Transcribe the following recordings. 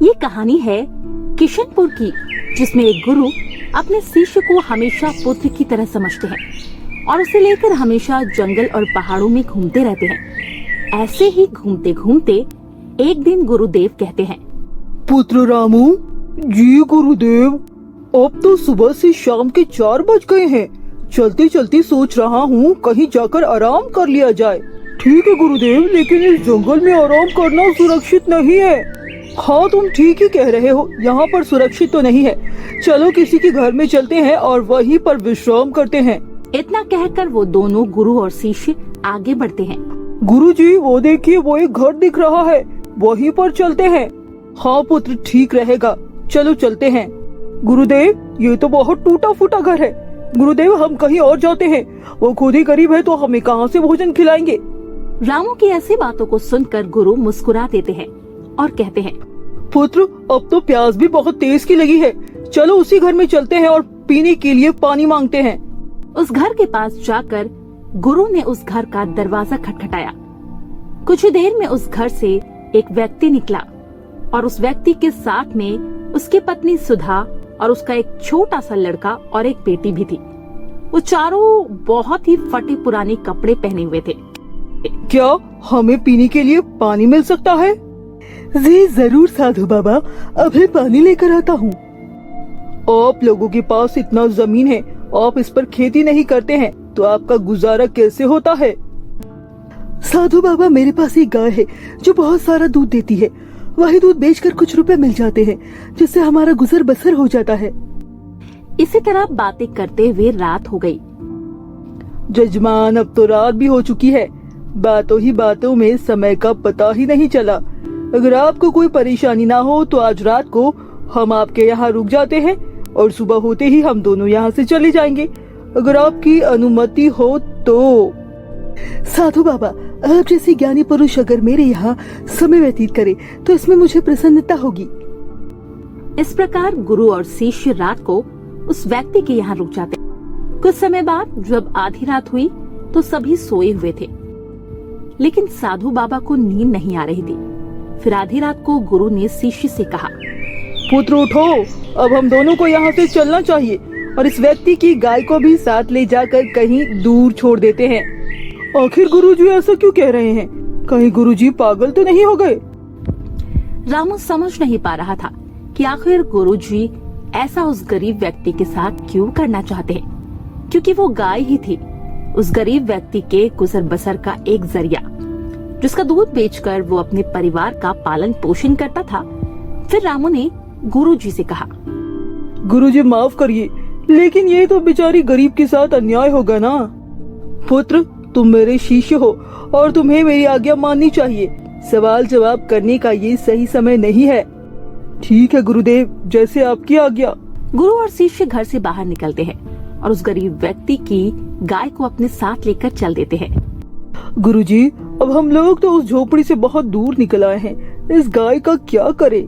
ये कहानी है किशनपुर की, जिसमें एक गुरु अपने शिष्य को हमेशा पुत्र की तरह समझते हैं और उसे लेकर हमेशा जंगल और पहाड़ों में घूमते रहते हैं। ऐसे ही घूमते घूमते एक दिन गुरुदेव कहते हैं, पुत्र रामू जी, गुरुदेव अब तो सुबह से शाम के 4 बज गए हैं। चलते चलते सोच रहा हूँ कहीं जाकर आराम कर लिया जाए। ठीक है गुरुदेव, लेकिन इस जंगल में आराम करना सुरक्षित नहीं है। हाँ, तुम ठीक ही कह रहे हो, यहाँ पर सुरक्षित तो नहीं है। चलो किसी के घर में चलते हैं और वहीं पर विश्राम करते हैं। इतना कहकर वो दोनों गुरु और शिष्य आगे बढ़ते हैं। गुरुजी, वो देखिए, वो एक घर दिख रहा है, वहीं पर चलते हैं। हाँ पुत्र, ठीक रहेगा, चलो चलते हैं। गुरुदेव, ये तो बहुत टूटा फूटा घर है। गुरुदेव, हम कहीं और जाते हैं, वो खुद ही गरीब है तो हमें कहाँ से भोजन खिलाएंगे। रामू की ऐसी बातों को सुनकर गुरु मुस्कुरा देते हैं और कहते हैं, पुत्र, अब तो प्यास भी बहुत तेज की लगी है। चलो उसी घर में चलते हैं और पीने के लिए पानी मांगते हैं। उस घर के पास जाकर गुरु ने उस घर का दरवाजा खटखटाया। कुछ ही देर में उस घर से एक व्यक्ति निकला और उस व्यक्ति के साथ में उसकी पत्नी सुधा और उसका एक छोटा सा लड़का और एक बेटी भी थी। वो चारों बहुत ही फटे पुराने कपड़े पहने हुए थे। क्या हमें पीने के लिए पानी मिल सकता है? जी जरूर साधु बाबा, अभी पानी लेकर आता हूँ। आप लोगों के पास इतना जमीन है, आप इस पर खेती नहीं करते हैं, तो आपका गुजारा कैसे होता है? साधु बाबा, मेरे पास एक गाय है जो बहुत सारा दूध देती है। वही दूध बेचकर कुछ रुपए मिल जाते हैं, जिससे हमारा गुजर बसर हो जाता है। इसी तरह बातें करते हुए रात हो गई। जजमान, अब तो रात भी हो चुकी है। बातों ही बातों में समय का पता ही नहीं चला। अगर आपको कोई परेशानी ना हो तो आज रात को हम आपके यहाँ रुक जाते हैं और सुबह होते ही हम दोनों यहाँ से चले जाएंगे, अगर आपकी अनुमति हो तो। साधु बाबा, आप जैसे ज्ञानी पुरुष अगर मेरे यहाँ समय व्यतीत करे तो इसमें मुझे प्रसन्नता होगी। इस प्रकार गुरु और शिष्य रात को उस व्यक्ति के यहाँ रुक जाते। कुछ समय बाद जब आधी रात हुई तो सभी सोए हुए थे, लेकिन साधु बाबा को नींद नहीं आ रही थी। फिर आधी रात को गुरु ने शिष्य से कहा, पुत्र उठो, अब हम दोनों को यहाँ से चलना चाहिए और इस व्यक्ति की गाय को भी साथ ले जाकर कहीं दूर छोड़ देते हैं। आखिर गुरुजी ऐसा क्यों कह रहे हैं? कहीं गुरुजी पागल तो नहीं हो गए? रामू समझ नहीं पा रहा था कि आखिर गुरुजी ऐसा उस गरीब व्यक्ति के साथ क्यों करना चाहते हैं, क्योंकि वो गाय ही थी उस गरीब व्यक्ति के गुजर बसर का एक जरिया, जिसका दूध बेचकर वो अपने परिवार का पालन पोषण करता था। फिर रामू ने गुरुजी से कहा, गुरुजी माफ करिए, लेकिन ये तो बेचारी गरीब के साथ अन्याय होगा ना। पुत्र, तुम मेरे शिष्य हो और तुम्हें मेरी आज्ञा माननी चाहिए। सवाल जवाब करने का ये सही समय नहीं है। ठीक है गुरुदेव, जैसे आपकी आज्ञा। गुरु और शिष्य घर से बाहर निकलते हैं और उस गरीब व्यक्ति की गाय को अपने साथ लेकर चल देते हैं। गुरुजी, अब हम लोग तो उस झोपड़ी से बहुत दूर निकल आए हैं, इस गाय का क्या करें?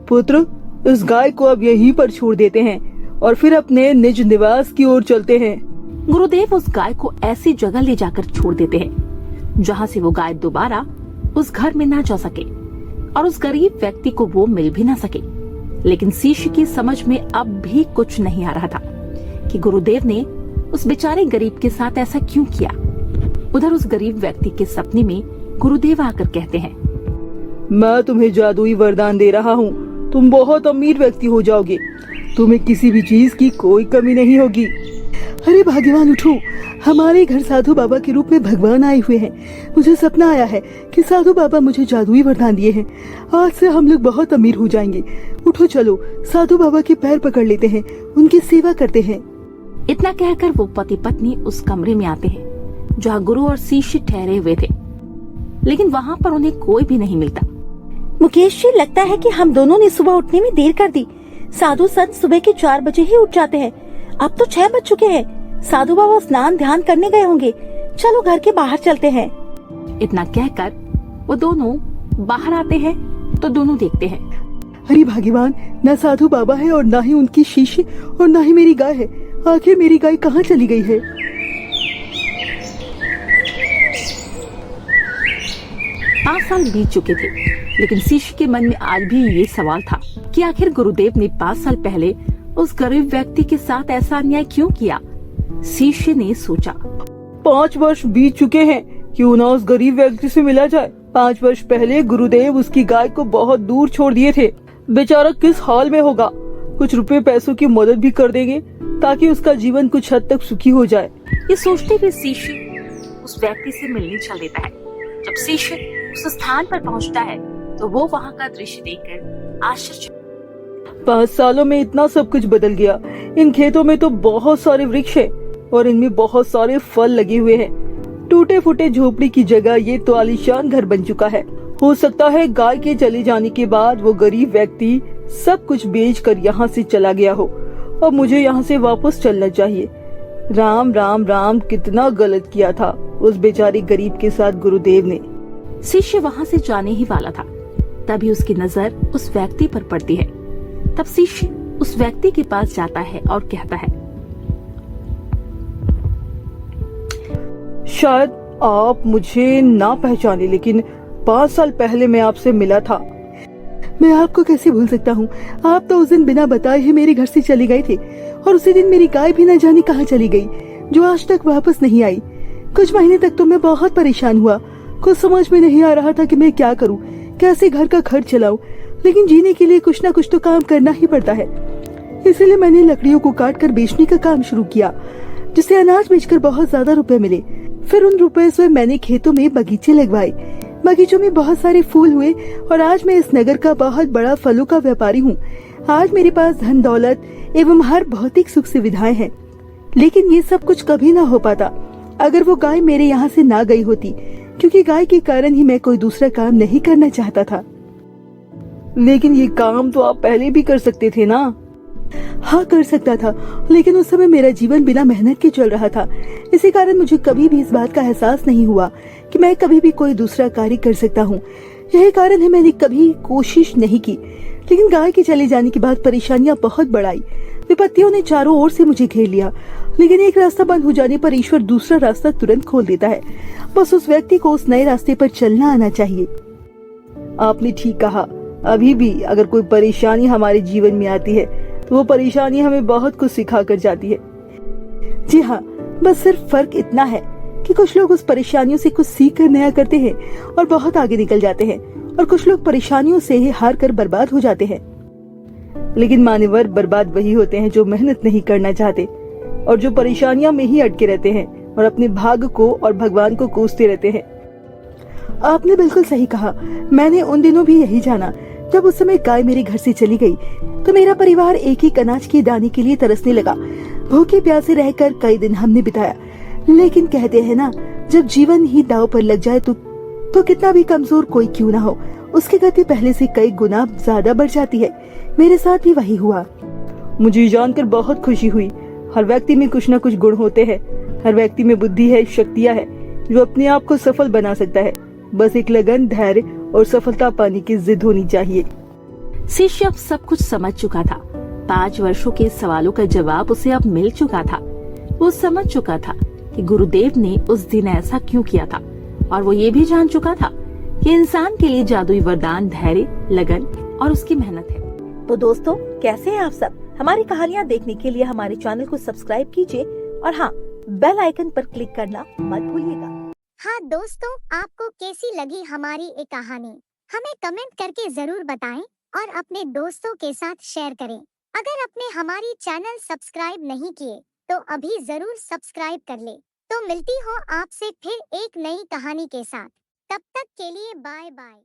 पुत्र, इस गाय को अब यहीं पर छोड़ देते हैं और फिर अपने निज निवास की ओर चलते हैं। गुरुदेव उस गाय को ऐसी जगह ले जाकर छोड़ देते हैं जहाँ से वो गाय दोबारा उस घर में ना जा सके और उस गरीब व्यक्ति को वो मिल भी ना सके। लेकिन शिष्य की समझ में अब भी कुछ नहीं आ रहा था कि गुरुदेव ने उस बेचारे गरीब के साथ ऐसा क्यों किया। उधर उस गरीब व्यक्ति के सपने में गुरुदेव आकर कहते हैं, मैं तुम्हें जादुई वरदान दे रहा हूँ, तुम बहुत अमीर व्यक्ति हो जाओगे, तुम्हें किसी भी चीज की कोई कमी नहीं होगी। अरे भाग्यवान, उठो, हमारे घर साधु बाबा के रूप में भगवान आए हुए हैं। मुझे सपना आया है कि साधु बाबा मुझे जादुई वरदान दिए हैं। आज से हम लोग बहुत अमीर हो जाएंगे। उठो, चलो साधु बाबा के पैर पकड़ लेते हैं, उनकी सेवा करते हैं। इतना कहकर वो पति पत्नी उस कमरे में आते हैं जहाँ गुरु और शिष्य ठहरे हुए थे, लेकिन वहाँ पर उन्हें कोई भी नहीं मिलता। मुकेश जी, लगता है कि हम दोनों ने सुबह उठने में देर कर दी। साधु संत सुबह के 4 बजे ही उठ जाते हैं, अब तो 6 बज चुके हैं। साधु बाबा स्नान ध्यान करने गए होंगे, चलो घर के बाहर चलते हैं। इतना कहकर वो दोनों बाहर आते हैं तो दोनों देखते हैं, अरे भाग्यवान, न साधु बाबा है और न ही उनकी शिष्य और न ही मेरी गाय है। आखिर मेरी गाय कहाँ चली गई है? 5 साल बीत चुके थे, लेकिन शिष्य के मन में आज भी ये सवाल था कि आखिर गुरुदेव ने 5 साल पहले उस गरीब व्यक्ति के साथ ऐसा अन्याय क्यों किया। शिष्य ने सोचा, 5 वर्ष बीत चुके हैं, क्यों ना उस गरीब व्यक्ति से मिला जाए। 5 वर्ष पहले गुरुदेव उसकी गाय को बहुत दूर छोड़ दिए थे। बेचारा किस हाल में होगा। कुछ रुपए पैसों की मदद भी कर देंगे ताकि उसका जीवन कुछ हद तक सुखी हो जाए। ये सोचते हुए शिष्य उस व्यक्ति से मिलने चल देता है। जब शिष्य उस स्थान पर पहुंचता है तो वो वहां का दृश्य देखकर आश्चर्य। 5 सालों में इतना सब कुछ बदल गया। इन खेतों में तो बहुत सारे वृक्ष हैं और इनमें बहुत सारे फल लगे हुए हैं। टूटे फूटे झोपड़ी की जगह ये तो आलीशान घर बन चुका है। हो सकता है गाय के चले जाने के बाद वो गरीब व्यक्ति सब कुछ बेचकर यहाँ से चला गया हो और मुझे यहाँ से वापस चलना चाहिए। राम राम राम, कितना गलत किया था उस बेचारे गरीब के साथ गुरुदेव ने। शिष्य वहां से जाने ही वाला था, तभी उसकी नजर उस व्यक्ति पर पड़ती है। तब शिष्य उस व्यक्ति के पास जाता है और कहता है, शायद आप मुझे ना पहचाने, लेकिन 5 साल पहले मैं आपसे मिला था। मैं आपको कैसे भूल सकता हूँ। आप तो उस दिन बिना बताए ही मेरे घर से चले गए थे और उसी दिन मेरी गाय भी न जाने कहाँ चली गई, जो आज तक वापस नहीं आई। कुछ महीने तक तो मैं बहुत परेशान हुआ। कुछ समझ में नहीं आ रहा था कि मैं क्या करूँ, कैसे घर का खर्च चलाऊं, लेकिन जीने के लिए कुछ न कुछ तो काम करना ही पड़ता है। इसलिए मैंने लकड़ियों को काट कर बेचने का काम शुरू किया, जिससे अनाज बेचकर बहुत ज्यादा रुपए मिले। फिर उन रुपए से मैंने खेतों में बगीचे लगवाए। बगीचों में बहुत सारे फूल हुए और आज मैं इस नगर का बहुत बड़ा फलों का व्यापारी हूँ। आज मेरे पास धन दौलत एवं हर भौतिक सुख सुविधाएं हैं, लेकिन ये सब कुछ कभी ना हो पाता अगर वो गाय मेरे यहाँ से ना गई होती, क्योंकि गाय के कारण ही मैं कोई दूसरा काम नहीं करना चाहता था। लेकिन ये काम तो आप पहले भी कर सकते थे ना। हाँ, कर सकता था, लेकिन उस समय मेरा जीवन बिना मेहनत के चल रहा था। इसी कारण मुझे कभी भी इस बात का एहसास नहीं हुआ कि मैं कभी भी कोई दूसरा कार्य कर सकता हूँ। यही कारण है मैंने कभी कोशिश नहीं की। लेकिन गाय के चले जाने के बाद परेशानियां बहुत बढ़ाई। विपत्तियों ने चारों ओर से मुझे घेर लिया, लेकिन एक रास्ता बंद हो जाने पर ईश्वर दूसरा रास्ता तुरंत खोल देता है। बस उस व्यक्ति को उस नए रास्ते पर चलना आना चाहिए। आपने ठीक कहा। अभी भी अगर कोई परेशानी हमारे जीवन में आती है तो वो परेशानी हमें बहुत कुछ सिखा कर जाती है। जी हाँ, बस सिर्फ फर्क इतना है कि कुछ लोग उस परेशानियों से कुछ सीख कर नया करते हैं और बहुत आगे निकल जाते हैं, और कुछ लोग परेशानियों से ही हार कर बर्बाद हो जाते हैं। लेकिन मान्यवर, बर्बाद वही होते हैं जो मेहनत नहीं करना चाहते और जो परेशानियां में ही अटके रहते हैं और अपने भाग्य को और भगवान को कोसते रहते हैं। आपने बिल्कुल सही कहा। मैंने उन दिनों भी यही जाना। जब उस समय गाय मेरे घर से चली गई तो मेरा परिवार एक ही अनाज के दाने के लिए तरसने लगा। भूखे प्यासे रहकर कई दिन हमने बिताया। लेकिन कहते हैं ना, जब जीवन ही दांव पर लग जाए तो कितना भी कमजोर कोई क्यों ना हो, उसकी गति पहले से कई गुना ज्यादा बढ़ जाती है। मेरे साथ भी वही हुआ। मुझे जानकर बहुत खुशी हुई। हर व्यक्ति में कुछ न कुछ गुण होते हैं। हर व्यक्ति में बुद्धि है, शक्तियाँ है, जो अपने आप को सफल बना सकता है। बस एक लगन, धैर्य और सफलता पाने की जिद होनी चाहिए। शिष्य अब सब कुछ समझ चुका था। 5 वर्षों के सवालों का जवाब उसे अब मिल चुका था। वो समझ चुका था कि गुरुदेव ने उस दिन ऐसा क्यों किया था, और वो ये भी जान चुका था कि इंसान के लिए जादुई वरदान धैर्य, लगन और उसकी मेहनत है। तो दोस्तों, कैसे हैं आप सब? हमारी कहानियाँ देखने के लिए हमारे चैनल को सब्सक्राइब कीजिए और हाँ, बेल आइकन पर क्लिक करना मत भूलिएगा। हाँ दोस्तों, आपको कैसी लगी हमारी ये कहानी? हमें कमेंट करके जरूर बताएं और अपने दोस्तों के साथ शेयर करें। अगर आपने हमारी चैनल सब्सक्राइब नहीं किए तो अभी जरूर सब्सक्राइब कर ले। तो मिलती हो आपसे फिर एक नई कहानी के साथ। तब तक के लिए बाय बाय।